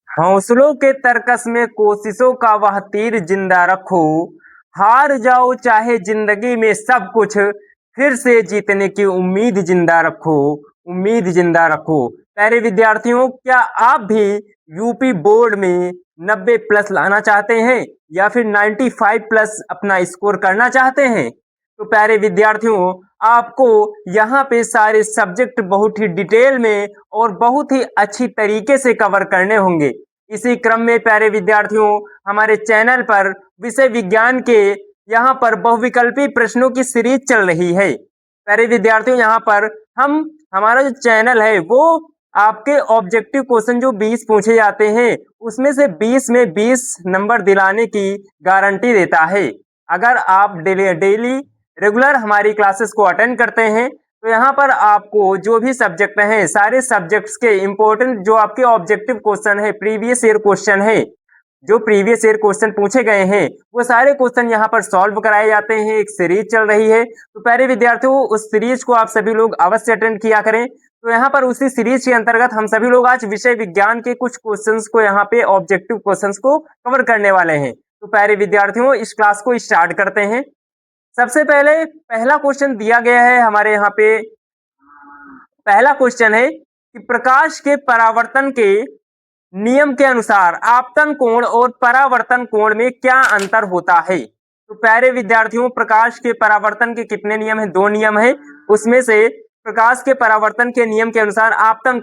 हौसलों के तरकस में कोशिशों का वह तीर जिंदा रखो, हार जाओ चाहे जिंदगी में सब कुछ, फिर से जीतने की उम्मीद जिंदा रखो, उम्मीद जिंदा रखो। प्यारे विद्यार्थियों, क्या आप भी यूपी बोर्ड में 90 प्लस लाना चाहते हैं या फिर 95 प्लस अपना स्कोर करना चाहते हैं? तो प्यारे विद्यार्थियों, आपको यहाँ पे सारे सब्जेक्ट बहुत ही डिटेल में और बहुत ही अच्छी तरीके से कवर करने होंगे। इसी क्रम में प्यारे विद्यार्थियों, हमारे चैनल पर विषय विज्ञान के यहाँ पर बहुविकल्पी प्रश्नों की सीरीज चल रही है। प्यारे विद्यार्थियों, यहाँ पर हम हमारा जो चैनल है वो आपके ऑब्जेक्टिव क्वेश्चन जो 20 पूछे जाते हैं उसमें से 20 में 20 नंबर दिलाने की गारंटी देता है। अगर आप डेली रेगुलर हमारी क्लासेस को अटेंड करते हैं तो यहाँ पर आपको जो भी सब्जेक्ट हैं सारे सब्जेक्ट्स के इंपॉर्टेंट जो आपके ऑब्जेक्टिव क्वेश्चन है, प्रीवियस ईयर क्वेश्चन है, जो प्रीवियस ईयर क्वेश्चन पूछे गए हैं वो सारे क्वेश्चन यहाँ पर सॉल्व कराए जाते हैं। एक सीरीज चल रही है, तो प्यारे विद्यार्थियों उस सीरीज को आप सभी लोग अवश्य अटेंड किया करें। तो यहाँ पर उसी सीरीज के अंतर्गत हम सभी लोग आज विषय विज्ञान के कुछ क्वेश्चंस को यहाँ पे ऑब्जेक्टिव क्वेश्चंस को कवर करने वाले हैं। तो प्यारे विद्यार्थियों, इस क्लास को स्टार्ट करते हैं। सबसे पहले पहला क्वेश्चन दिया गया है हमारे यहाँ पे। पहला क्वेश्चन है कि प्रकाश के परावर्तन के नियम के अनुसार आपतन कोण और परावर्तन कोण में क्या अंतर होता है? तो प्यारे विद्यार्थियों, प्रकाश के परावर्तन के कितने नियम हैं? 2 नियम है। उसमें से प्रकाश के परावर्तन के नियम के अनुसार आपतन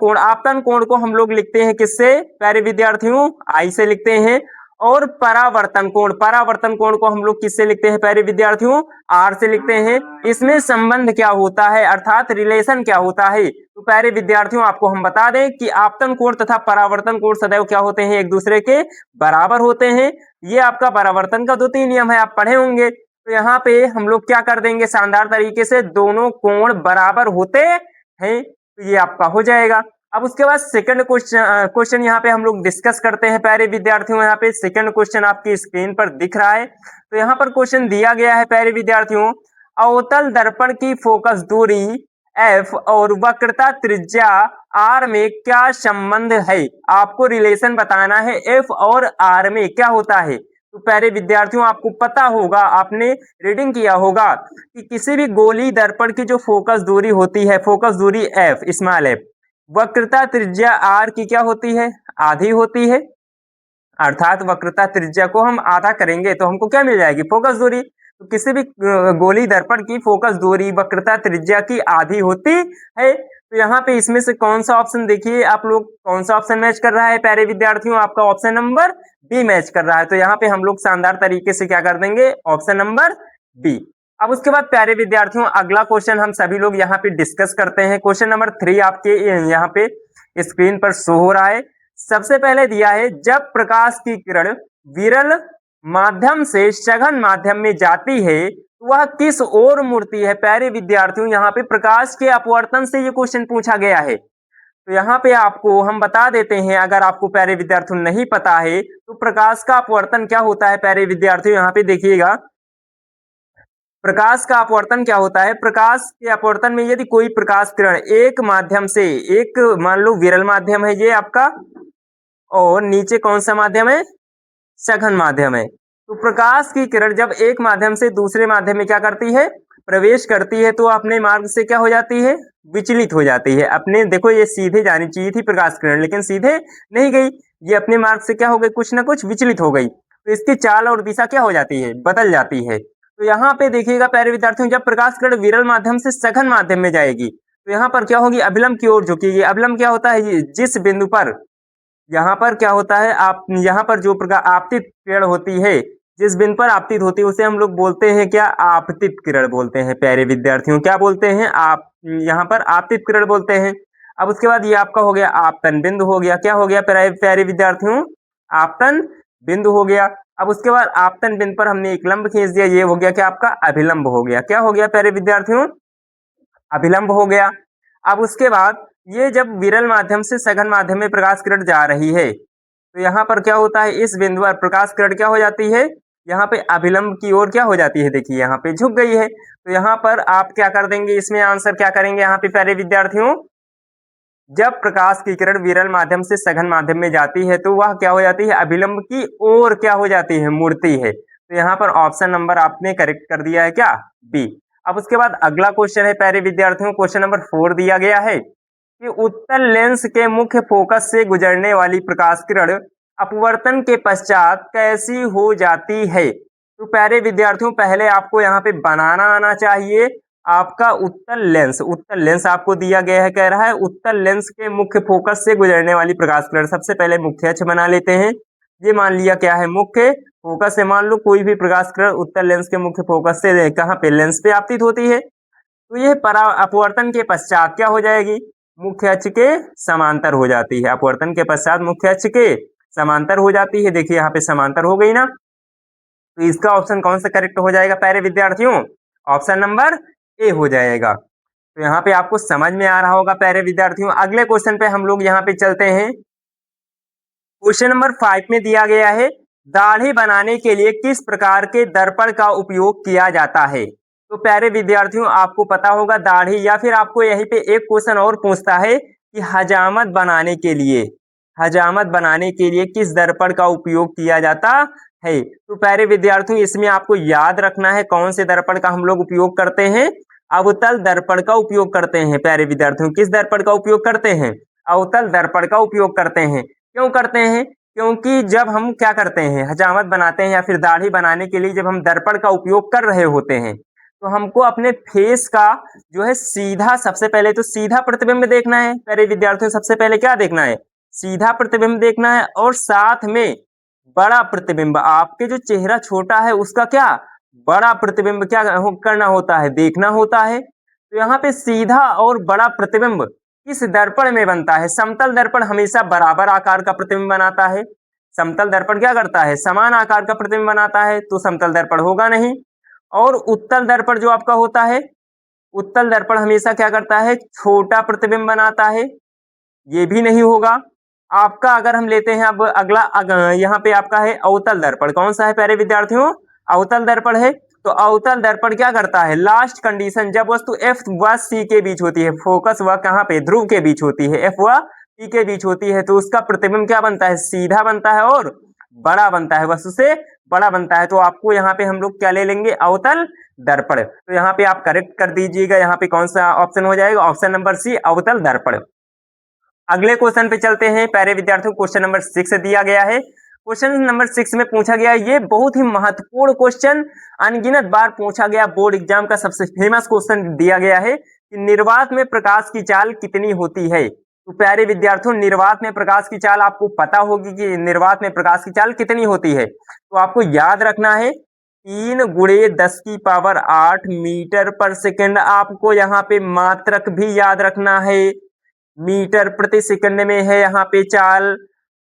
कोण को हम लोग लिखते हैं किससे प्यारे विद्यार्थियों? आई से लिखते हैं। और परावर्तन कोण को हम लोग किससे लिखते हैं प्यारे विद्यार्थियों? आर से लिखते हैं। इसमें संबंध क्या होता है अर्थात रिलेशन क्या होता है? तो प्यारे विद्यार्थियों, आपको हम बता दें कि आपतन कोण तथा परावर्तन कोण सदैव क्या होते हैं? एक दूसरे के बराबर होते हैं। ये आपका परावर्तन का द्वितीय नियम है, आप पढ़े होंगे। तो यहाँ पे हम लोग क्या कर देंगे शानदार तरीके से, दोनों कोण बराबर होते हैं, तो ये आपका हो जाएगा। अब उसके बाद सेकंड क्वेश्चन यहाँ पे हम लोग डिस्कस करते हैं प्यारे विद्यार्थियों। यहाँ पे सेकंड क्वेश्चन आपकी स्क्रीन पर दिख रहा है। तो यहाँ पर क्वेश्चन दिया गया है प्यारे विद्यार्थियों, अवतल दर्पण की फोकस दूरी एफ और वक्रता त्रिज्या आर में क्या संबंध है? आपको रिलेशन बताना है एफ और आर में क्या होता है। तो प्यारे विद्यार्थियों, आपको पता होगा, आपने रीडिंग किया होगा कि किसी भी गोली दर्पण की जो फोकस दूरी होती है, फोकस दूरी एफ स्मॉल एफ, वक्रता त्रिज्या आर की क्या होती है? आधी होती है। अर्थात वक्रता त्रिज्या को हम आधा करेंगे तो हमको क्या मिल जाएगी? फोकस दूरी। तो किसी भी गोली दर्पण की फोकस दूरी वक्रता त्रिज्या की आधी होती है। तो यहाँ पे इसमें से कौन सा ऑप्शन देखिए आप लोग, कौन सा ऑप्शन मैच कर रहा है प्यारे विद्यार्थियों? आपका ऑप्शन नंबर बी मैच कर रहा है। तो यहाँ पे हम लोग शानदार तरीके से क्या कर देंगे? Option number B. अब उसके बाद प्यारे विद्यार्थियों, अगला क्वेश्चन हम सभी लोग यहाँ पे डिस्कस करते हैं। क्वेश्चन नंबर 3 आपके यहाँ पे स्क्रीन पर शो हो रहा है। सबसे पहले दिया है, जब प्रकाश की किरण विरल माध्यम से सघन माध्यम में जाती है वह किस ओर मुड़ती है? प्यारे विद्यार्थियों, यहाँ पे प्रकाश के अपवर्तन से ये क्वेश्चन पूछा गया है। तो यहाँ पे आपको हम बता देते हैं, अगर आपको प्यारे विद्यार्थियों नहीं पता है तो प्रकाश का अपवर्तन क्या होता है प्यारे विद्यार्थियों? यहाँ पे देखिएगा, प्रकाश का अपवर्तन क्या होता है? प्रकाश के अपवर्तन में यदि कोई प्रकाश किरण एक माध्यम से, एक मान लो विरल माध्यम है ये आपका, और नीचे कौन सा माध्यम है? सघन माध्यम है। तो प्रकाश की किरण जब एक माध्यम से दूसरे माध्यम में क्या करती है? प्रवेश करती है, तो अपने मार्ग से क्या हो जाती है? विचलित हो जाती है। अपने देखो, ये सीधे जानी चाहिए थी प्रकाश किरण, लेकिन सीधे नहीं गई, ये अपने मार्ग से क्या हो गई? कुछ ना कुछ विचलित हो गई। तो इसकी चाल और दिशा क्या हो जाती है? बदल जाती है। तो यहाँ पे देखिएगा प्यारे विद्यार्थियों, जब प्रकाश किरण विरल माध्यम से सघन माध्यम में जाएगी तो यहाँ पर क्या होगी? अभिलंब की ओर झुकेगी। अभिलंब क्या होता है? जिस बिंदु पर, यहाँ पर क्या होता है, आप यहाँ पर जो प्रकार आपतित किरण होती है, जिस बिंदु पर आपतित होती है उसे हम लोग बोलते हैं क्या? आपतित किरण बोलते हैं प्यारे विद्यार्थियों। क्या बोलते हैं? आप यहाँ पर आपतित किरण बोलते हैं। अब उसके बाद ये आपका हो गया आपतन बिंदु हो गया। क्या हो गया प्यारे विद्यार्थियों? आपतन बिंदु हो गया। अब उसके बाद आपतन बिंदु पर हमने एक लंब खींच दिया, ये हो गया क्या? आपका अभिलंब हो गया। क्या हो गया प्यारे विद्यार्थियों? अभिलंब हो गया। अब उसके बाद ये जब विरल माध्यम से सघन माध्यम में प्रकाश किरण जा रही है तो यहाँ पर क्या होता है? इस बिंदु पर प्रकाश किरण क्या हो जाती है? यहाँ पे अभिलंब की ओर क्या हो जाती है? देखिए यहाँ पे झुक गई है। तो यहाँ पर आप क्या कर देंगे? इसमें आंसर क्या करेंगे यहाँ पे प्यारे विद्यार्थियों? जब प्रकाश की किरण विरल माध्यम से सघन माध्यम में जाती है तो वह क्या हो जाती है, अभिलंब की ओर क्या हो जाती है, मुड़ती है। तो यहाँ पर ऑप्शन नंबर आपने करेक्ट कर दिया है क्या, बी। अब उसके बाद अगला क्वेश्चन है प्यारे विद्यार्थियों, क्वेश्चन नंबर 4 दिया गया है कि उत्तल लेंस के मुख्य फोकस से गुजरने वाली प्रकाश किरण अपवर्तन के पश्चात कैसी हो जाती है। तो प्यारे विद्यार्थियों पहले आपको यहाँ पे बनाना आना चाहिए आपका उत्तल लेंस आपको दिया गया है, कह रहा है उत्तल लेंस के मुख्य फोकस से गुजरने वाली प्रकाश किरण। सबसे पहले मुख्य अक्ष बना लेते हैं, ये मान लिया क्या है, मुख्य फोकस से मान लो कोई भी प्रकाश किरण उत्तल लेंस के मुख्य फोकस से कहाँ पे, लेंस पे आपतित होती है। तो यह अपवर्तन के पश्चात क्या हो जाएगी, मुख्य अक्ष के समांतर हो जाती है। अपवर्तन के पश्चात मुख्य अक्ष के समांतर हो जाती है। देखिए यहाँ पे समांतर हो गई ना, तो इसका ऑप्शन कौन सा करेक्ट हो जाएगा प्यारे विद्यार्थियों, ऑप्शन नंबर ए हो जाएगा। तो यहाँ पे आपको समझ में आ रहा होगा प्यारे विद्यार्थियों। अगले क्वेश्चन पे हम लोग यहाँ पे चलते हैं। क्वेश्चन नंबर 5 में दिया गया है, दाढ़ी बनाने के लिए किस प्रकार के दर्पण का उपयोग किया जाता है। तो प्यारे विद्यार्थियों आपको पता होगा दाढ़ी, या फिर आपको यहीं पे एक क्वेश्चन और पूछता है कि हजामत बनाने के लिए, हजामत बनाने के लिए किस दर्पण का उपयोग किया जाता है। तो प्यारे विद्यार्थियों इसमें आपको याद रखना है कौन से दर्पण का हम लोग उपयोग करते हैं, अवतल दर्पण का उपयोग करते हैं। प्यारे विद्यार्थियों किस दर्पण का उपयोग करते हैं, अवतल दर्पण का उपयोग करते हैं। क्यों करते हैं, क्योंकि जब हम क्या करते हैं, हजामत बनाते हैं या फिर दाढ़ी बनाने के लिए जब हम दर्पण का उपयोग कर रहे होते हैं तो हमको अपने फेस का जो है सीधा, सबसे पहले तो सीधा प्रतिबिंब देखना है। प्यारे विद्यार्थियों सबसे पहले क्या देखना है, सीधा प्रतिबिंब देखना है, और साथ में बड़ा प्रतिबिंब, आपके जो चेहरा छोटा है उसका क्या बड़ा प्रतिबिंब क्या करना होता है, देखना होता है। तो यहाँ पे सीधा और बड़ा प्रतिबिंब किस दर्पण में बनता है, समतल दर्पण हमेशा बराबर आकार का प्रतिबिंब बनाता है। समतल दर्पण क्या करता है, समान आकार का प्रतिबिंब बनाता है, तो समतल दर्पण होगा नहीं। और उत्तल दर्पण जो आपका होता है, उत्तल दर्पण हमेशा क्या करता है, छोटा प्रतिबिंब बनाता है, ये भी नहीं होगा आपका। अगर हम लेते हैं अब अगला, यहाँ पे आपका है अवतल दर्पण, कौन सा है प्यारे विद्यार्थियों, अवतल दर्पण है। तो अवतल दर्पण क्या करता है, लास्ट कंडीशन जब वस्तु एफ व सी के बीच होती है, फोकस व कहाँ पे, ध्रुव के बीच होती है, एफ व सी के बीच होती है, तो उसका प्रतिबिंब क्या बनता है, सीधा बनता है और बड़ा बनता है, वस्तु से बड़ा बनता है। तो आपको यहाँ पे हम लोग क्या ले लेंगे, अवतल दर्पण। तो यहाँ पे आप करेक्ट कर दीजिएगा, यहाँ पे कौन सा ऑप्शन हो जाएगा, ऑप्शन नंबर सी, अवतल दर्पण। अगले क्वेश्चन पे चलते हैं प्यारे विद्यार्थियों, क्वेश्चन नंबर 6 दिया गया है। क्वेश्चन नंबर 6 में पूछा गया, ये बहुत ही महत्वपूर्ण क्वेश्चन, अनगिनत बार पूछा गया, बोर्ड एग्जाम का सबसे फेमस क्वेश्चन दिया गया है कि निर्वात में प्रकाश की चाल कितनी होती है। तो प्यारे विद्यार्थियों निर्वात में प्रकाश की चाल आपको पता होगी कि निर्वात में प्रकाश की चाल कितनी होती है। तो आपको याद रखना है 3 गुणे 10 की पावर 8 मीटर पर सेकेंड। आपको यहाँ पे मात्रक भी याद रखना है, मीटर प्रति सेकंड में है यहाँ पे चाल।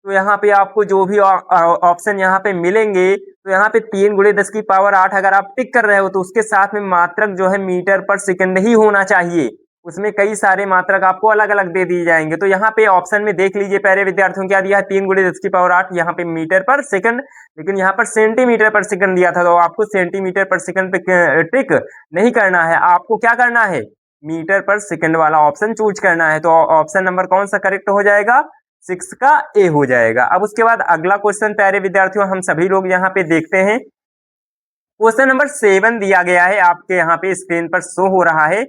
तो यहाँ पे आपको जो भी ऑप्शन यहाँ पे मिलेंगे, तो यहाँ पे 3 गुणे 10 की पावर 8 अगर आप टिक कर रहे हो तो उसके साथ में मात्रक जो है मीटर पर सेकंड ही होना चाहिए। उसमें कई सारे मात्रक आपको अलग अलग दे दिए जाएंगे। तो यहाँ पे ऑप्शन में देख लीजिए प्यारे विद्यार्थियों क्या दिया है, 3 गुणे 10 की पावर 8 यहाँ पे मीटर पर सेकंड, लेकिन यहाँ पर सेंटीमीटर पर सेकंड दिया था, तो आपको सेंटीमीटर पर सेकंड पे टिक नहीं करना है, आपको क्या करना है, मीटर पर सेकंड वाला ऑप्शन चूज करना है। तो ऑप्शन नंबर कौन सा करेक्ट हो जाएगा, 6 का ए हो जाएगा। अब उसके बाद अगला क्वेश्चन प्यारे विद्यार्थियों हम सभी लोग यहाँ पे देखते हैं, क्वेश्चन नंबर 7 दिया गया है, आपके यहाँ पे स्क्रीन पर शो हो रहा है।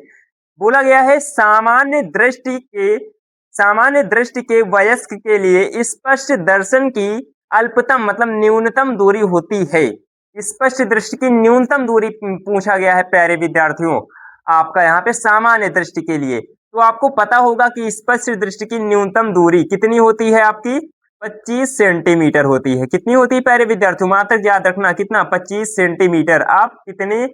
बोला गया है सामान्य दृष्टि के वयस्क के लिए स्पष्ट दर्शन की अल्पतम मतलब न्यूनतम दूरी होती है। स्पष्ट दृष्टि की न्यूनतम दूरी पूछा गया है प्यारे विद्यार्थियों आपका यहाँ पे सामान्य दृष्टि के लिए। तो आपको पता होगा कि स्पष्ट दृष्टि की न्यूनतम दूरी कितनी होती है, आपकी 25 सेंटीमीटर होती है। कितनी होती है प्यारे विद्यार्थियों, मात्र याद रखना कितना, 25 सेंटीमीटर। आप कितने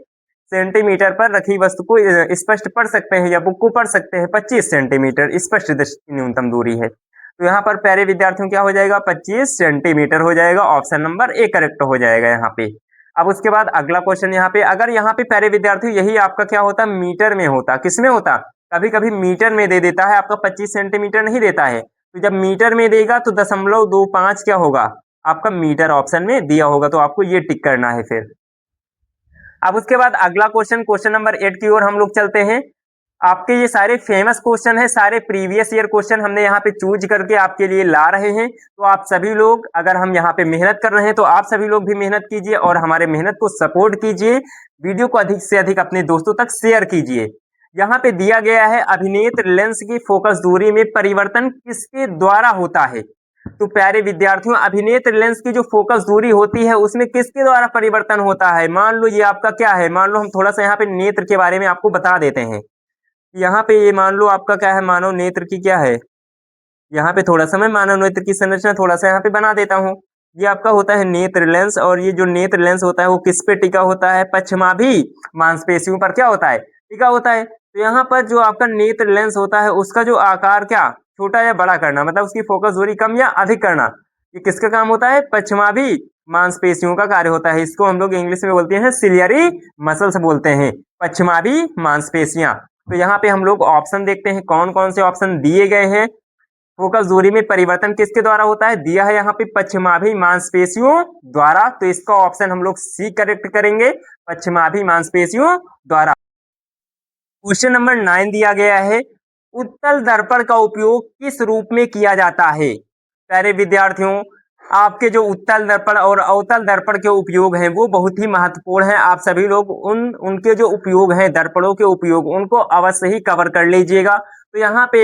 सेंटीमीटर पर रखी वस्तु को स्पष्ट पढ़ सकते हैं या बुक को पढ़ सकते हैं, 25 सेंटीमीटर स्पष्ट दृष्टि की न्यूनतम दूरी है। तो यहाँ पर प्यारे विद्यार्थियों क्या हो जाएगा, 25 सेंटीमीटर हो जाएगा, ऑप्शन नंबर ए करेक्ट हो जाएगा यहाँ पे। अब उसके बाद अगला क्वेश्चन यहाँ पे, अगर यहाँ पे प्यारे विद्यार्थियों यही आपका क्या होता, मीटर में होता, किसमें होता, कभी कभी मीटर में दे देता है, आपका 25 सेंटीमीटर नहीं देता है। तो जब मीटर में देगा तो 0.25 क्या होगा, आपका मीटर ऑप्शन में दिया होगा, तो आपको ये टिक करना है फिर। अब उसके बाद अगला क्वेश्चन, क्वेश्चन नंबर 8 की ओर हम लोग चलते हैं। आपके ये सारे फेमस क्वेश्चन है, सारे प्रीवियस ईयर क्वेश्चन हमने यहाँ पे चूज करके आपके लिए ला रहे हैं। तो आप सभी लोग अगर हम यहाँ पे मेहनत कर रहे हैं तो आप सभी लोग भी मेहनत कीजिए और हमारे मेहनत को सपोर्ट कीजिए। वीडियो को अधिक से अधिक अपने दोस्तों तक शेयर कीजिए। यहाँ पे दिया गया है अभिनेत्र लेंस की फोकस दूरी में परिवर्तन किसके द्वारा होता है। तो प्यारे विद्यार्थियों, अभिनेत्र लेंस की जो फोकस दूरी होती है उसमें किसके द्वारा परिवर्तन होता है। मान लो ये आपका क्या है, मान लो हम थोड़ा सा यहाँ पे नेत्र के बारे में आपको बता देते हैं। यहाँ पे ये मान लो आपका क्या है, मानव नेत्र की क्या है, यहाँ पे थोड़ा सा मैं मानव नेत्र की संरचना थोड़ा सा यहाँ पे बना देता हूँ। ये आपका होता है नेत्र लेंस, और ये जो नेत्र लेंस होता है वो किस पे टिका होता है, पश्चिमाभी मांसपेशियों पर क्या होता है, टिका होता है। तो यहाँ पर जो आपका नेत्र लेंस होता है उसका जो आकार क्या छोटा या बड़ा करना, मतलब उसकी फोकस दूरी कम या अधिक करना, ये किसका काम होता है, पश्चिमाभी मांसपेशियों का कार्य होता है। इसको हम लोग इंग्लिश में बोलते हैं सिलियरी मसल्स बोलते हैं, पश्चिमाभी मांसपेशियां। तो यहाँ पे हम लोग ऑप्शन देखते हैं कौन कौन से ऑप्शन दिए गए हैं। फोकस दूरी में परिवर्तन किसके द्वारा होता है, दिया है यहाँ पे पश्चिमाभी मांसपेशियों द्वारा। तो इसका ऑप्शन हम लोग सी करेक्ट करेंगे, पश्चिमाभी मांसपेशियों द्वारा। क्वेश्चन नंबर 9 दिया गया है, उत्तल दर्पण का उपयोग किस रूप में किया जाता है। प्यारे विद्यार्थियों, आपके जो उत्तल दर्पण और अवतल दर्पण के उपयोग हैं वो बहुत ही महत्वपूर्ण है। आप सभी लोग उनके जो उपयोग हैं, दर्पणों के उपयोग, उनको अवश्य ही कवर कर लीजिएगा। तो यहाँ पे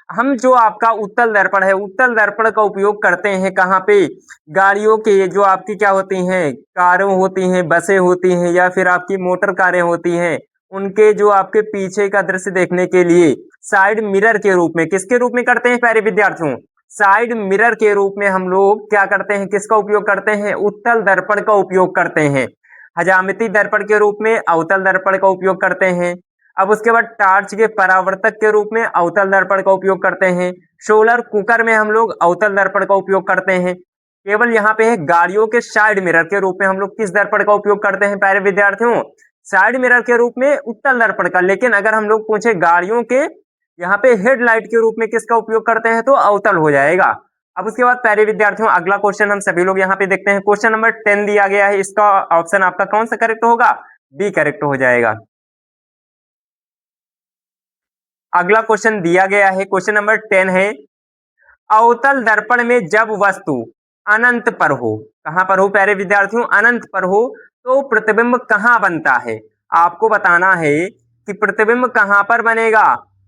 हम जो आपका उत्तल दर्पण है, उत्तल दर्पण का उपयोग करते हैं कहाँ पे, गाड़ियों के जो आपकी क्या होती हैं, कारें होती हैं, बसें होती हैं, या फिर आपकी मोटर कारें होती हैं, उनके जो आपके पीछे का दृश्य देखने के लिए साइड मिरर के रूप में, किसके रूप में करते हैं प्यारे विद्यार्थियों, साइड मिरर के रूप में हम लोग क्या करते हैं, किसका उपयोग करते हैं, उत्तल दर्पण का उपयोग करते हैं। हजामती दर्पण के रूप में अवतल दर्पण का उपयोग करते हैं। अब उसके बाद टार्च के परावर्तक के रूप में अवतल दर्पण का उपयोग करते हैं। सोलर कुकर में हम लोग अवतल दर्पण का उपयोग करते हैं। केवल यहाँ पे है गाड़ियों के साइड मिरर के रूप में हम लोग किस दर्पण का उपयोग करते हैं प्यारे विद्यार्थियों, साइड मिरर के रूप में उत्तल दर्पण का। लेकिन अगर हम लोग पूछे गाड़ियों के यहाँ पे हेडलाइट के रूप में किसका उपयोग करते हैं, तो अवतल हो जाएगा। अब उसके बाद प्यारे विद्यार्थियों अगला क्वेश्चन हम सभी लोग यहाँ पे देखते हैं। क्वेश्चन नंबर 10 दिया गया है, इसका ऑप्शन आपका कौन सा करेक्ट होगा, बी करेक्ट हो जाएगा। अगला क्वेश्चन दिया गया है, क्वेश्चन नंबर 10 है, अवतल दर्पण में जब वस्तु अनंत पर हो, कहां पर हो प्यारे विद्यार्थियों, अनंत पर हो, तो प्रतिबिंब कहां बनता है। आपको बताना है कि प्रतिबिंब कहां पर बनेगा।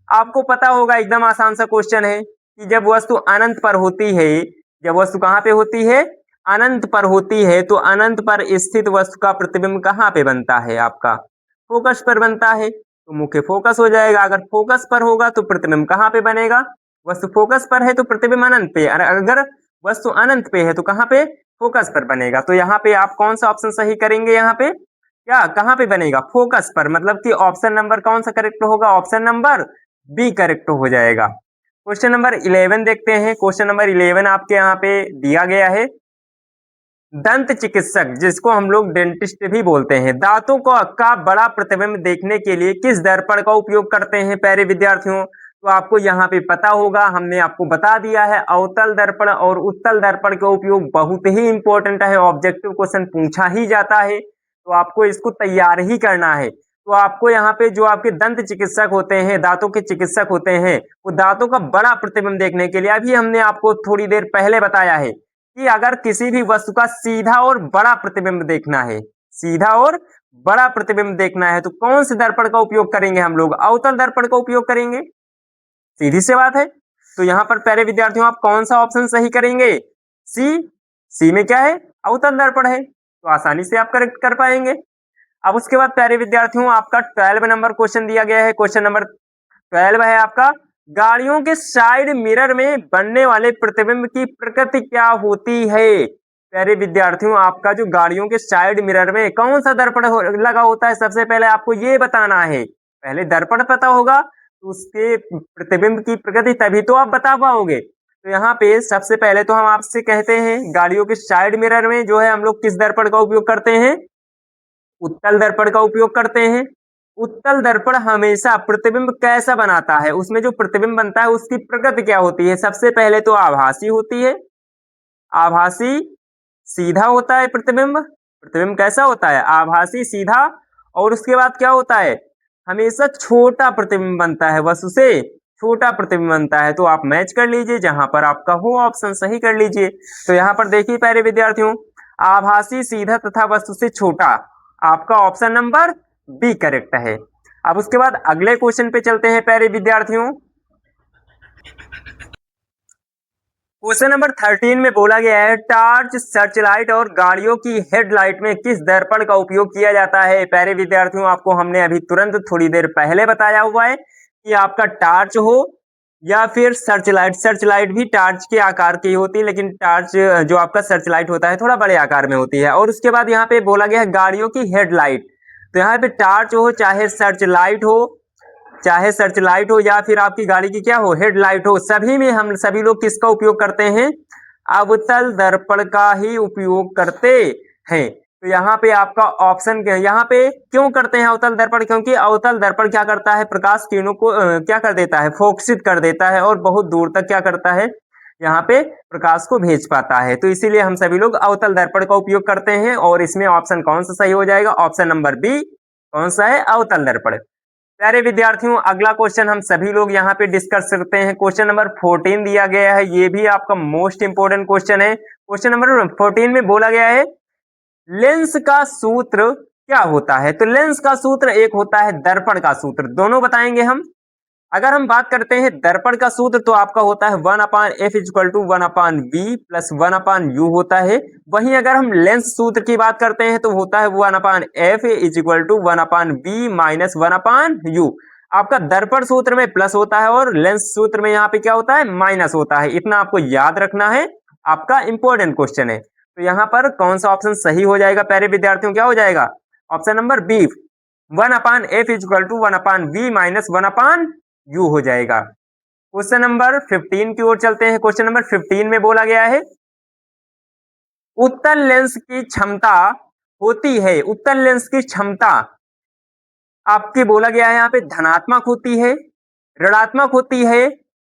आपको पता होगा, एकदम आसान सा क्वेश्चन है कि जब वस्तु अनंत पर होती है, जब वस्तु कहां पे होती है, अनंत पर होती है, तो अनंत पर स्थित वस्तु का प्रतिबिंब कहां पे बनता है, आपका फोकस पर बनता है। तो मुख्य फोकस हो जाएगा। अगर फोकस पर होगा तो प्रतिबिंब कहां पे बनेगा, वस्तु फोकस पर है तो प्रतिबिंब अनंत पे, और अगर वस्तु अनंत पे है तो कहां पे, फोकस पर बनेगा। तो यहाँ पे आप कौन सा ऑप्शन सही करेंगे, यहाँ पे क्या कहां पे बनेगा, फोकस पर, मतलब कि ऑप्शन नंबर कौन सा करेक्ट होगा, ऑप्शन नंबर बी करेक्ट हो जाएगा। क्वेश्चन नंबर 11 देखते हैं। क्वेश्चन नंबर 11 आपके यहाँ पे दिया गया है, दंत चिकित्सक जिसको हम लोग डेंटिस्ट भी बोलते हैं, दांतों का बड़ा प्रतिबिंब देखने के लिए किस दर्पण का उपयोग करते हैं प्यारे विद्यार्थियों। तो आपको यहाँ पे पता होगा, हमने आपको बता दिया है, अवतल दर्पण और उत्तल दर्पण का उपयोग बहुत ही इंपॉर्टेंट है, ऑब्जेक्टिव क्वेश्चन पूछा ही जाता है, तो आपको इसको तैयार ही करना है। तो आपको यहाँ पे जो आपके दंत चिकित्सक होते हैं, दांतों के चिकित्सक होते हैं, वो दांतों का बड़ा प्रतिबिंब देखने के लिए, अभी हमने आपको थोड़ी देर पहले बताया है कि अगर किसी भी वस्तु का सीधा और बड़ा प्रतिबिंब देखना है, सीधा और बड़ा प्रतिबिंब देखना है, तो कौन से दर्पण का उपयोग करेंगे, हम लोग अवतल दर्पण का उपयोग करेंगे, सीधी सी बात है। तो यहाँ पर प्यारे विद्यार्थियों आप कौन सा ऑप्शन सही करेंगे, सी। सी में क्या है, अवतल दर्पण है, तो आसानी से आप करेक्ट कर पाएंगे। अब उसके बाद प्यारे विद्यार्थियों आपका 12 नंबर क्वेश्चन दिया गया है। क्वेश्चन नंबर 12 है आपका, गाड़ियों के साइड मिरर में बनने वाले प्रतिबिंब की प्रकृति क्या होती है। प्यारे विद्यार्थियों आपका जो गाड़ियों के साइड मिरर में कौन सा दर्पण लगा होता है, सबसे पहले आपको ये बताना है। पहले दर्पण पता होगा तो उसके प्रतिबिंब की प्रकृति तभी तो आप बता पाओगे। तो यहाँ पे सबसे पहले तो हम आपसे कहते हैं, गाड़ियों के साइड मिरर में जो है हम लोग किस दर्पण का उपयोग करते हैं, उत्तल दर्पण का उपयोग करते हैं। उत्तल दर्पण हमेशा प्रतिबिंब कैसा बनाता है, उसमें जो प्रतिबिंब बनता है उसकी प्रकृति क्या होती है, सबसे पहले तो आभासी होती है, आभासी सीधा होता है प्रतिबिंब। प्रतिबिंब कैसा होता है, आभासी सीधा। और उसके बाद क्या होता है, हमेशा छोटा प्रतिबिंब बनता है, वस्तु से छोटा प्रतिबिंब बनता है। तो आप मैच कर लीजिए, जहां पर आपका हो ऑप्शन सही कर लीजिए। तो यहाँ पर देखिए प्यारे विद्यार्थियों, आभासी सीधा तथा वस्तु से छोटा, आपका ऑप्शन नंबर बी करेक्ट है। अब उसके बाद अगले क्वेश्चन पे चलते हैं प्यारे विद्यार्थियों। क्वेश्चन नंबर 13 में बोला गया है, टार्च, सर्चलाइट और गाड़ियों की हेडलाइट में किस दर्पण का उपयोग किया जाता है। प्यारे विद्यार्थियों, आपको हमने अभी तुरंत थोड़ी देर पहले बताया हुआ है कि आपका टार्च हो या फिर सर्चलाइट। सर्चलाइट भी टार्च के आकार की होती है, लेकिन टार्च जो आपका सर्चलाइट होता है थोड़ा बड़े आकार में होती है। और उसके बाद यहाँ पे बोला गया है गाड़ियों की हेडलाइट। तो यहाँ पे टार्च हो चाहे सर्चलाइट हो, चाहे सर्चलाइट हो या फिर आपकी गाड़ी की क्या हो, हेडलाइट हो, सभी में हम सभी लोग किसका उपयोग करते हैं, अवतल दर्पण का ही उपयोग करते हैं। तो यहाँ पे आपका ऑप्शन क्या है, यहाँ पे क्यों करते हैं अवतल दर्पण, क्योंकि अवतल दर्पण क्या करता है, प्रकाश किरणों को क्या कर देता है, फोकसित कर देता है और बहुत दूर तक क्या करता है, यहाँ पे प्रकाश को भेज पाता है। तो इसीलिए हम सभी लोग अवतल दर्पण का उपयोग करते हैं। और इसमें ऑप्शन कौन सा सही हो जाएगा, ऑप्शन नंबर बी कौन सा है, अवतल दर्पण। प्यारे विद्यार्थियों, अगला क्वेश्चन हम सभी लोग यहाँ पे डिस्कस करते हैं। क्वेश्चन नंबर 14 दिया गया है, ये भी आपका मोस्ट इंपोर्टेंट क्वेश्चन है। क्वेश्चन नंबर 14 में बोला गया है, लेंस का सूत्र क्या होता है। तो लेंस का सूत्र एक होता है दर्पण का सूत्र, दोनों बताएंगे हम। अगर हम बात करते हैं दर्पण का सूत्र, तो आपका होता है 1/f equal to 1/v plus 1/u होता है। वहीं अगर हम लेंस सूत्र की बात करते हैं तो होता है 1/f is equal to 1/v minus 1/u। आपका दर्पण सूत्र में प्लस होता है और लेंस सूत्र में यहाँ पे क्या होता है, माइनस होता है। इतना आपको याद रखना है, आपका इंपॉर्टेंट क्वेश्चन है। तो यहाँ पर कौन सा ऑप्शन सही हो जाएगा प्यारे विद्यार्थियों, क्या हो जाएगा, option number B 1/f is equal to 1/v minus 1/u हो जाएगा। क्वेश्चन नंबर 15 की ओर चलते हैं। क्वेश्चन नंबर 15 में बोला गया है, उत्तल लेंस की क्षमता होती है, उत्तल लेंस की क्षमता आपके बोला गया है यहाँ पे धनात्मक होती है, ऋणात्मक होती है,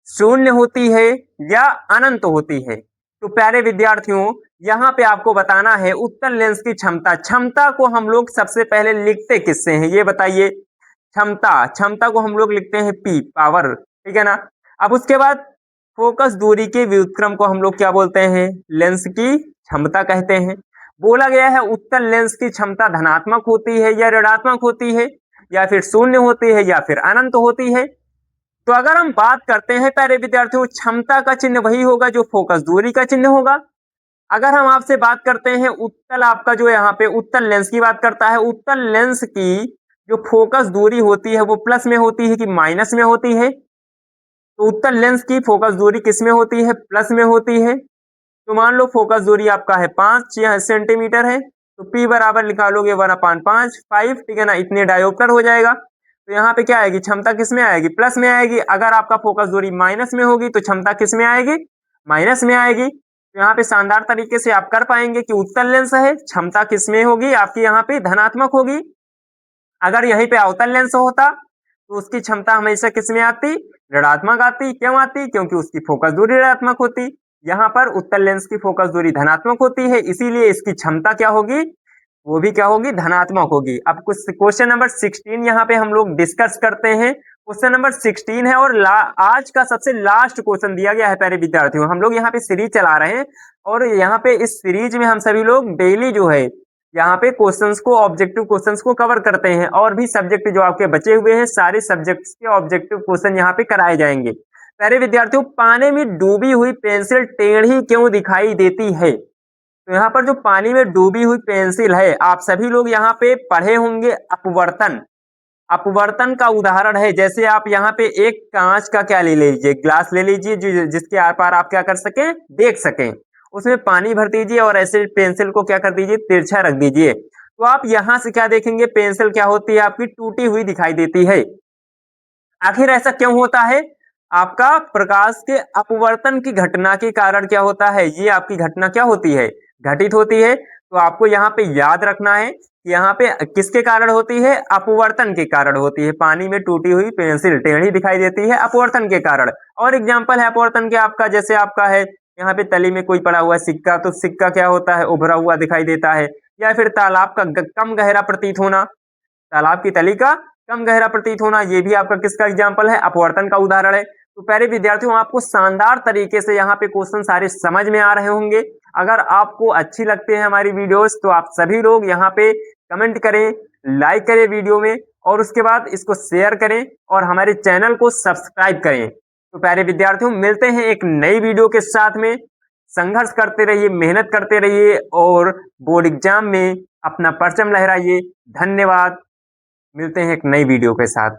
शून्य होती है या अनंत होती है। तो प्यारे विद्यार्थियों, यहाँ पे आपको बताना है उत्तल लेंस की क्षमता। क्षमता को हम लोग सबसे पहले लिखते किससे हैं, ये बताइए। क्षमता, क्षमता को हम लोग लिखते हैं P, पावर, ठीक है ना। अब उसके बाद फोकस दूरी के व्युत्क्रम को हम लोग क्या बोलते हैं, लेंस की क्षमता कहते हैं। बोला गया है उत्तल लेंस की क्षमता धनात्मक होती है या ऋणात्मक होती है या फिर शून्य होती है या फिर अनंत होती है। तो अगर हम बात करते हैं प्यारे विद्यार्थियों, क्षमता का चिन्ह वही होगा जो फोकस दूरी का चिन्ह होगा। अगर हम आपसे बात करते हैं उत्तल, आपका जो यहाँ पे उत्तल लेंस की बात करता है, उत्तल लेंस की जो फोकस दूरी होती है वो प्लस में होती है कि माइनस में होती है। तो उत्तल लेंस की फोकस दूरी किस में होती है, प्लस में होती है। तो मान लो फोकस दूरी आपका है 5 सेंटीमीटर है, तो P बराबर निकालोगे 1/5, 5, ठीक है ना, इतने डायोप्टर हो जाएगा। तो यहाँ पे क्या आएगी, क्षमता किस में आएगी, प्लस में आएगी। अगर आपका फोकस दूरी माइनस में होगी तो क्षमता किस में आएगी, माइनस में आएगी। तो यहाँ पे शानदार तरीके से आप कर पाएंगे कि उत्तल लेंस है, क्षमता किस में होगी, आपकी यहाँ पे धनात्मक होगी। अगर यहीं पे अवतल लेंस होता तो उसकी क्षमता हमेशा किस में आती, ऋणात्मक आती। क्यों आती, क्योंकि उसकी फोकस दूरी ऋणात्मक होती। यहाँ पर उत्तल लेंस की फोकस दूरी धनात्मक होती है, इसीलिए इसकी क्षमता क्या होगी, वो भी क्या होगी, धनात्मक होगी। अब कुछ क्वेश्चन नंबर 16 यहाँ पे हम लोग डिस्कस करते हैं। क्वेश्चन नंबर 16 है और आज का सबसे लास्ट क्वेश्चन दिया गया है प्यारे विद्यार्थियों। हम लोग यहाँ पे सीरीज चला रहे हैं और यहाँ पे इस सीरीज में हम सभी लोग डेली जो है यहाँ पे क्वेश्चंस को, ऑब्जेक्टिव क्वेश्चंस को कवर करते हैं और भी सब्जेक्ट जो आपके बचे हुए हैं सारे सब्जेक्ट्स के ऑब्जेक्टिव क्वेश्चन यहाँ पे कराए जाएंगे। प्यारे विद्यार्थियों, पानी में डूबी हुई पेंसिल टेढ़ी क्यों दिखाई देती है। तो यहाँ पर जो पानी में डूबी हुई पेंसिल है, आप सभी लोग यहाँ पे पढ़े होंगे अपवर्तन। अपवर्तन का उदाहरण है, जैसे आप यहाँ पे एक कांच का क्या ले लीजिए, ग्लास ले लीजिए जिसके आर पार आप क्या कर सकें, देख सकें। उसमें पानी भर दीजिए और ऐसे पेंसिल को क्या कर दीजिए, तिरछा रख दीजिए। तो आप यहाँ से क्या देखेंगे, पेंसिल क्या होती है, आपकी टूटी हुई दिखाई देती है। आखिर ऐसा क्यों होता है, आपका प्रकाश के अपवर्तन की घटना के कारण क्या होता है, ये आपकी घटना क्या होती है, घटित होती है। तो आपको यहाँ पे याद रखना है कि यहाँ पे किसके कारण होती है, अपवर्तन के कारण होती है। पानी में टूटी हुई पेंसिल टेढ़ी दिखाई देती है अपवर्तन के कारण। और एग्जाम्पल है अपवर्तन के आपका, जैसे आपका है यहाँ पे तली में कोई पड़ा हुआ सिक्का, तो सिक्का क्या होता है, उभरा हुआ दिखाई देता है। या फिर तालाब का कम गहरा प्रतीत होना, तालाब की तली का कम गहरा प्रतीत होना, ये भी आपका किसका एग्जाम्पल है, अपवर्तन का उदाहरण है। तो प्यारे विद्यार्थियों, आपको शानदार तरीके से यहाँ पे क्वेश्चन सारे समझ में आ रहे होंगे। अगर आपको अच्छी लगती है हमारी वीडियोस तो आप सभी लोग यहाँ पे कमेंट करें, लाइक करें वीडियो में, और उसके बाद इसको शेयर करें और हमारे चैनल को सब्सक्राइब करें। तो प्यारे विद्यार्थियों, मिलते हैं एक नई वीडियो के साथ में। संघर्ष करते रहिए, मेहनत करते रहिए और बोर्ड एग्जाम में अपना परचम लहराइए। धन्यवाद। मिलते हैं एक नई वीडियो के साथ।